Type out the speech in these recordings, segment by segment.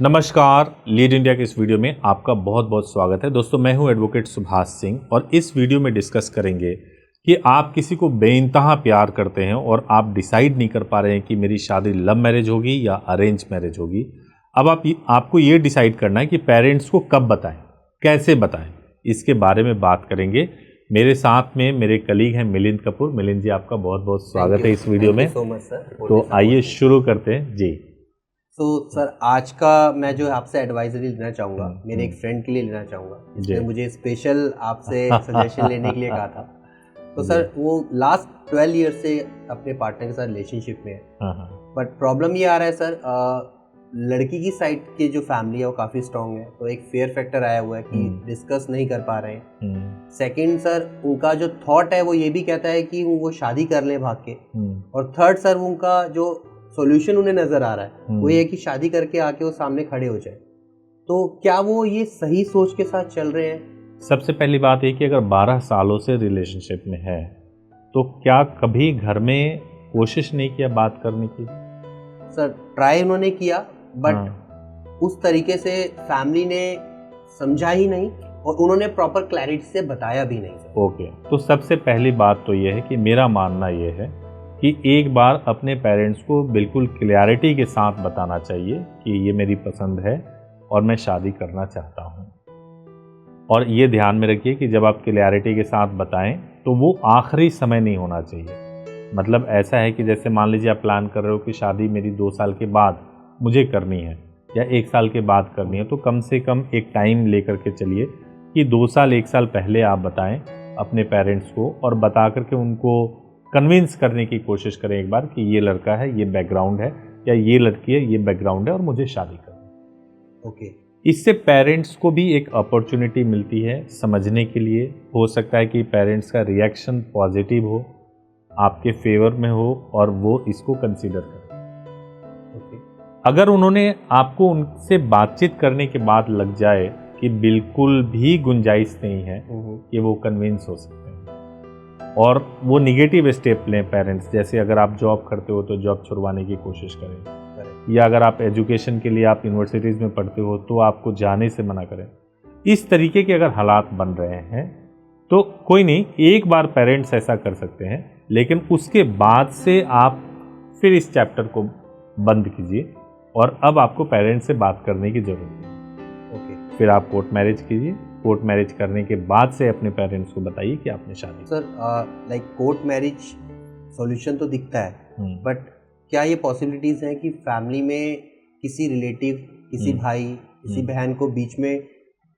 नमस्कार, lead India के इस वीडियो में आपका बहुत बहुत स्वागत है। दोस्तों, मैं हूं एडवोकेट सुभाष सिंह और इस वीडियो में डिस्कस करेंगे कि आप किसी को बेइंतहा प्यार करते हैं और आप डिसाइड नहीं कर पा रहे हैं कि मेरी शादी लव मैरिज होगी या अरेंज मैरिज होगी। अब आपको ये डिसाइड करना है कि पेरेंट्स को कब बताएं, कैसे बताएं, इसके बारे में बात करेंगे। मेरे साथ में मेरे कलीग हैं मिलिंद कपूर। मिलिंद जी, आपका बहुत बहुत स्वागत है इस वीडियो में। तो आइए शुरू करते हैं जी। तो सर, आज का मैं जो आपसे एडवाइजरी लेना चाहूँगा, मेरे एक फ्रेंड के लिए लेना चाहूँगा, जिसने मुझे स्पेशल आपसे सजेशन लेने के लिए कहा था। तो सर, वो लास्ट 12 ईयर से अपने पार्टनर के साथ रिलेशनशिप में है, बट प्रॉब्लम ये आ रहा है सर, लड़की की साइड की जो फैमिली है वो काफ़ी स्ट्रॉन्ग है, तो एक फेयर फैक्टर आया हुआ है कि डिस्कस नहीं कर पा रहे हैं। सेकंड सर, उनका जो थॉट है वो ये भी कहता है कि वो शादी कर लें भाग के। और थर्ड सर, उनका जो सॉल्यूशन उन्हें नजर आ रहा है वो ये कि शादी करके आके वो सामने खड़े हो जाए। तो क्या वो ये सही सोच के साथ चल रहे हैं? सबसे पहली बात ये कि अगर 12 सालों से रिलेशनशिप में है तो क्या कभी घर में कोशिश नहीं किया बात करने की? सर, ट्राई उन्होंने किया, बट उस तरीके से फैमिली ने समझा ही नहीं और उन्होंने प्रॉपर क्लैरिटी से बताया भी नहीं सर। ओके, तो सबसे पहली बात तो ये है कि मेरा मानना ये है कि एक बार अपने पेरेंट्स को बिल्कुल क्लैरिटी के साथ बताना चाहिए कि ये मेरी पसंद है और मैं शादी करना चाहता हूँ। और ये ध्यान में रखिए कि जब आप क्लैरिटी के साथ बताएं तो वो आखिरी समय नहीं होना चाहिए। मतलब ऐसा है कि जैसे मान लीजिए आप प्लान कर रहे हो कि शादी मेरी 2 साल के बाद मुझे करनी है या 1 साल के बाद करनी है, तो कम से कम एक टाइम लेकर के चलिए कि 2 साल 1 साल पहले आप बताएं अपने पेरेंट्स को और बता करके उनको कन्विंस करने की कोशिश करें एक बार कि ये लड़का है, ये बैकग्राउंड है, या ये लड़की है, ये बैकग्राउंड है और मुझे शादी करनी। ओके। इससे पेरेंट्स को भी एक अपॉर्चुनिटी मिलती है समझने के लिए। हो सकता है कि पेरेंट्स का रिएक्शन पॉजिटिव हो, आपके फेवर में हो और वो इसको कंसीडर करें। ओके। अगर उन्होंने आपको उनसे बातचीत करने के बाद लग जाए कि बिल्कुल भी गुंजाइश नहीं है कि वो कन्विंस हो सकते हैं और वो निगेटिव स्टेप लें पेरेंट्स, जैसे अगर आप जॉब करते हो तो जॉब छुड़वाने की कोशिश करें, या अगर आप एजुकेशन के लिए आप यूनिवर्सिटीज़ में पढ़ते हो तो आपको जाने से मना करें। इस तरीके के अगर हालात बन रहे हैं तो कोई नहीं, एक बार पेरेंट्स ऐसा कर सकते हैं, लेकिन उसके बाद से आप फिर इस चैप्टर को बंद कीजिए और अब आपको पेरेंट्स से बात करने की ज़रूरत है। ओके। फिर आप कोर्ट मैरिज कीजिए। कोर्ट मैरिज करने के बाद से अपने पेरेंट्स को बताइए कि आपने शादी। Sir, like court marriage solution तो दिखता है, बट क्या ये पॉसिबिलिटीज़ हैं कि फैमिली में किसी रिलेटिव, किसी भाई, किसी बहन को बीच में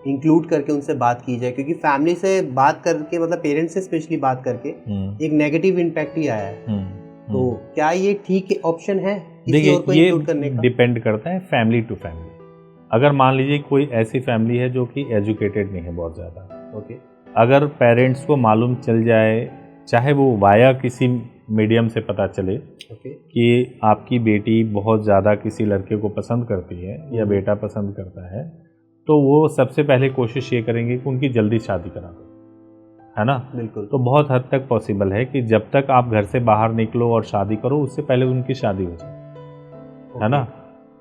इंक्लूड करके उनसे बात की जाए? क्योंकि फैमिली से बात करके, मतलब पेरेंट्स से स्पेशली बात करके एक नेगेटिव इम्पैक्ट ही आया है। तो क्या ये ठीक ऑप्शन है किसी और को इंक्लूड करने का? डिपेंड करता है फैमिली टू फैमिली। अगर मान लीजिए कोई ऐसी फैमिली है जो कि एजुकेटेड नहीं है बहुत ज़्यादा, ओके, अगर पेरेंट्स को मालूम चल जाए, चाहे वो वाया किसी मीडियम से पता चले कि आपकी बेटी बहुत ज़्यादा किसी लड़के को पसंद करती है या बेटा पसंद करता है, तो वो सबसे पहले कोशिश ये करेंगे कि उनकी जल्दी शादी करा दो, है ना? बिल्कुल। तो बहुत हद तक पॉसिबल है कि जब तक आप घर से बाहर निकलो और शादी करो, उससे पहले उनकी शादी हो जाए, है ना?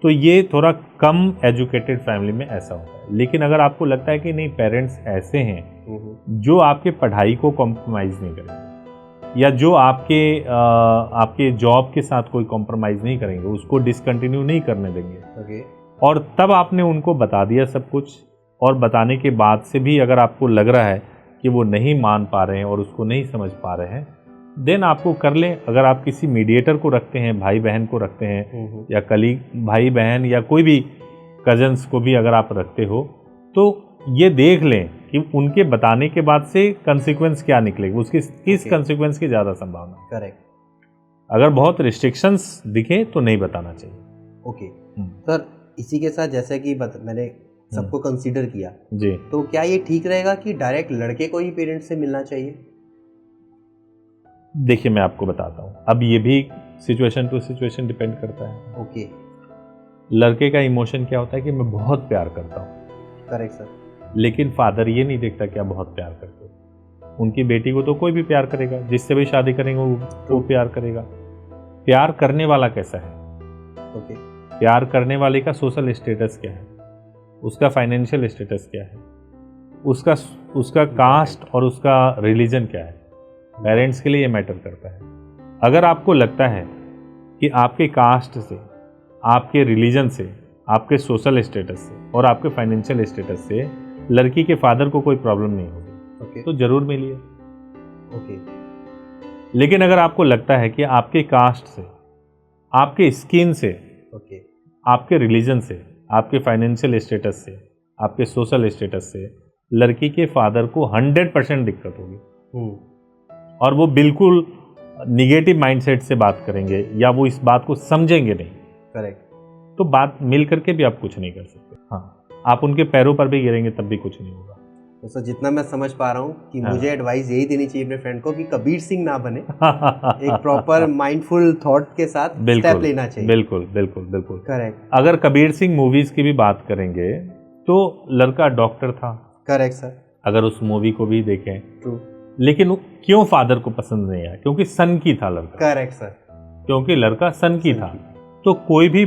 तो ये थोड़ा कम एजुकेटेड फैमिली में ऐसा होता है। लेकिन अगर आपको लगता है कि नहीं, पेरेंट्स ऐसे हैं जो आपके पढ़ाई को कॉम्प्रोमाइज़ नहीं करेंगे या जो आपके जॉब के साथ कोई कॉम्प्रोमाइज़ नहीं करेंगे, उसको डिसकंटिन्यू नहीं करने देंगे, और तब आपने उनको बता दिया सब कुछ, और बताने के बाद से भी अगर आपको लग रहा है कि वो नहीं मान पा रहे हैं और उसको नहीं समझ पा रहे हैं, देन आपको कर लें। अगर आप किसी मीडिएटर को रखते हैं, भाई बहन को रखते हैं या कलीग, भाई बहन या कोई भी कजन्स को भी अगर आप रखते हो, तो ये देख लें कि उनके बताने के बाद से कंसिक्वेंस क्या निकलेगी, उसकी किस कंसिक्वेंस की ज़्यादा संभावना है। करेक्ट। अगर बहुत रिस्ट्रिक्शंस दिखे तो नहीं बताना चाहिए। ओके सर, इसी के साथ जैसे कि मैंने सबको कंसीडर किया जी, तो क्या ये ठीक रहेगा कि डायरेक्ट लड़के को ही पेरेंट्स से मिलना चाहिए? देखिए मैं आपको बताता हूँ, अब ये भी सिचुएशन टू सिचुएशन डिपेंड करता है। ओके। लड़के का इमोशन क्या होता है कि मैं बहुत प्यार करता हूँ। Correct sir. लेकिन फादर ये नहीं देखता कि आप बहुत प्यार करते हो। उनकी बेटी को तो कोई भी प्यार करेगा, जिससे भी शादी करेंगे वो प्यार करेगा। प्यार करने वाला कैसा है? ओके। प्यार करने वाले का सोशल स्टेटस क्या है, उसका फाइनेंशियल स्टेटस क्या है, उसका कास्ट और उसका रिलीजन क्या है। पेरेंट्स के लिए ये मैटर करता है। अगर आपको लगता है कि आपके कास्ट से, आपके रिलीजन से, आपके सोशल स्टेटस से और आपके फाइनेंशियल स्टेटस से लड़की के फादर को कोई प्रॉब्लम नहीं होगी, तो जरूर मिलिए। लेकिन अगर आपको लगता है कि आपके कास्ट से, आपके स्किन से, आपके रिलीजन से, आपके फाइनेंशियल स्टेटस से, आपके सोशल स्टेटस से लड़की के फादर को 100% दिक्कत होगी और वो बिल्कुल निगेटिव माइंडसेट से बात करेंगे या वो इस बात को समझेंगे नहीं, करेक्ट, तो बात मिल करके भी आप कुछ नहीं कर सकते। हाँ, आप उनके पैरों पर भी गिरेंगे तब भी कुछ नहीं होगा। तो सर जितना मैं समझ पा रहा हूँ कि मुझे एडवाइस यही देनी चाहिए अपने फ्रेंड को कि कबीर सिंह ना बने, एक प्रॉपर माइंडफुल थॉट के साथ स्टेप लेना चाहिए। बिल्कुल बिल्कुल बिल्कुल करेक्ट। अगर कबीर सिंह मूवीज की भी बात करेंगे तो लड़का डॉक्टर था। Correct sir. अगर उस मूवी को भी देखें, ट्रू, लेकिन क्यों फादर को पसंद नहीं आया? क्योंकि सन की था लड़का। Correct sir. क्योंकि लड़का सन की था। तो कोई भी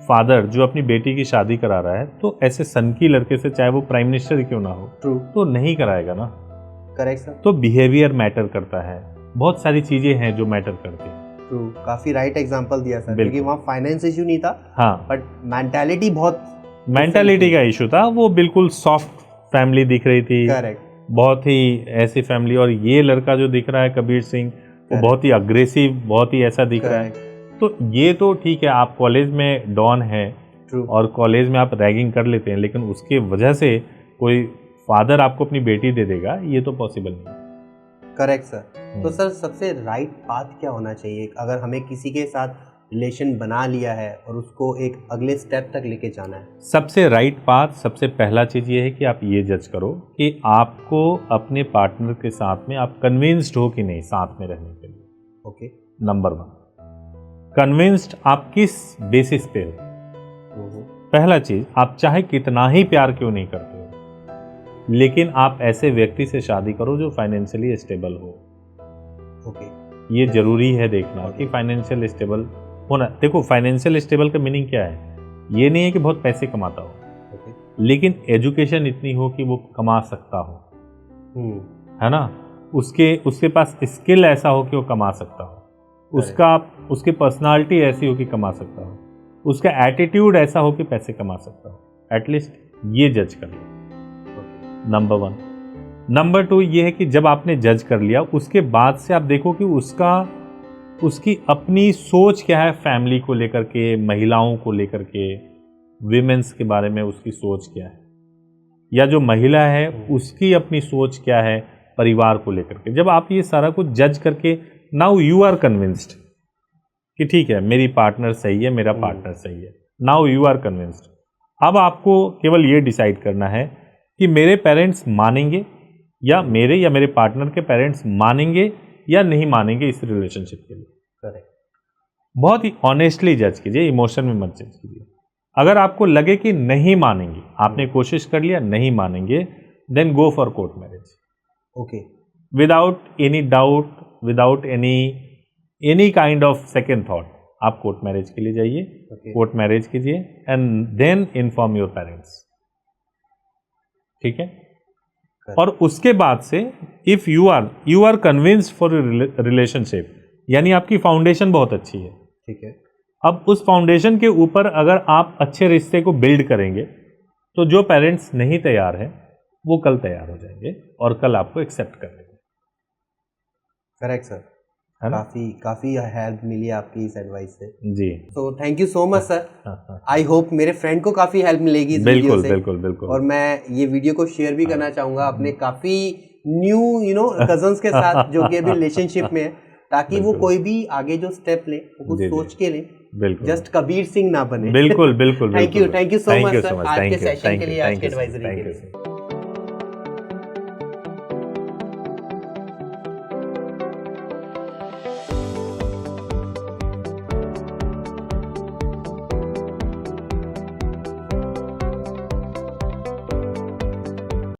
फादर जो अपनी बेटी की शादी करा रहा है तो ऐसे सन की लड़के से, चाहे वो प्राइम मिनिस्टर क्यों ना हो, ट्रू, तो नहीं कराएगा ना। Correct sir. तो बिहेवियर मैटर करता है, बहुत सारी चीजें हैं जो मैटर करती हैं। ट्रू, काफी राइट एग्जांपल दिया सर, क्योंकि वहाँ फाइनेंस इशू नहीं था, हाँ, बट मेंटालिटी मेंटालिटी का इशू था। वो बिल्कुल सॉफ्ट फैमिली दिख रही थी। करेक्ट। बहुत ही ऐसी फैमिली। और ये लड़का जो दिख रहा है कबीर सिंह, वो बहुत ही अग्रेसिव, बहुत ही ऐसा दिख रहा है। तो ये तो ठीक है, आप कॉलेज में डॉन है और कॉलेज में आप रैगिंग कर लेते हैं, लेकिन उसके वजह से कोई फादर आपको अपनी बेटी दे देगा, ये तो पॉसिबल नहीं। Correct sir. तो सर सबसे राइट पाथ क्या होना चाहिए अगर हमें किसी के साथ रिलेशन बना लिया है और उसको एक अगले स्टेप तक लेके जाना है? सबसे राइट पाथ, सबसे पहला चीज़ ये है कि आप ये जज करो कि आपको अपने पार्टनर के साथ में आप कन्विंस्ड हो कि नहीं साथ में रहने के लिए। ओके। नंबर 1, कन्विंस्ड आप किस बेसिस पे हो। पहला चीज, आप चाहे कितना ही प्यार क्यों नहीं करते हो, लेकिन आप ऐसे व्यक्ति से शादी करो जो फाइनेंशियली स्टेबल हो। ओके। ये जरूरी है देखना कि फाइनेंशियल स्टेबल होना। देखो, फाइनेंशियल स्टेबल का मीनिंग क्या है? ये नहीं है कि बहुत पैसे कमाता हो, लेकिन एजुकेशन इतनी हो कि वो कमा सकता हो, है ना। उसके पास स्किल ऐसा हो कि वो कमा सकता हो, उसकी पर्सनालिटी ऐसी हो कि कमा सकता हो, उसका एटीट्यूड ऐसा हो कि पैसे कमा सकता हो। एटलीस्ट ये जज कर लो, नंबर 1। नंबर 2 ये है कि जब आपने जज कर लिया, उसके बाद से आप देखो कि उसकी अपनी सोच क्या है फैमिली को लेकर के, महिलाओं को लेकर के, विमेंस के बारे में उसकी सोच क्या है, या जो महिला है उसकी अपनी सोच क्या है परिवार को लेकर के। जब आप ये सारा कुछ जज करके, नाउ यू आर कन्विंस्ड कि ठीक है मेरी पार्टनर सही है, मेरा पार्टनर सही है, नाउ यू आर कन्विंस्ड। अब आपको केवल ये डिसाइड करना है कि मेरे पेरेंट्स मानेंगे या मेरे पार्टनर के पेरेंट्स मानेंगे या नहीं मानेंगे इस रिलेशनशिप के लिए। करेक्ट। बहुत ही ऑनेस्टली जज कीजिए, इमोशन में मत जज कीजिए। अगर आपको लगे कि नहीं मानेंगे, आपने कोशिश कर लिया नहीं मानेंगे, then go for court marriage. Okay. Without any doubt, without any kind of second thought, आप कोर्ट मैरिज के लिए जाइए। कोर्ट मैरिज कीजिए and then inform your parents. ठीक है। और उसके बाद से if you are convinced for relationship, यानी आपकी फाउंडेशन बहुत अच्छी है। ठीक है। अब उस फाउंडेशन के ऊपर अगर आप अच्छे रिश्ते को बिल्ड करेंगे, तो जो पेरेंट्स नहीं तैयार हैं वो कल तैयार हो जाएंगे और कल आपको एक्सेप्ट कर लेंगे। करेक्ट सर, है ना। काफी हेल्प मिली आपकी इस एडवाइस से जी। तो thank you so much sir. I hope मेरे फ्रेंड को काफी हेल्प मिलेगी इस वीडियो से। बिल्कुल बिल्कुल। और मैं ये वीडियो को शेयर भी करना चाहूंगा अपने काफी न्यू कजन्स के साथ जो कि अभी रिलेशनशिप में है, ताकि वो कोई भी आगे जो स्टेप ले वो कुछ सोच के ले, जस्ट कबीर सिंह ना बने। बिल्कुल बिल्कुल। Thank you so much sir आज के सेशन के लिए, आज के एडवाइजरी के लिए।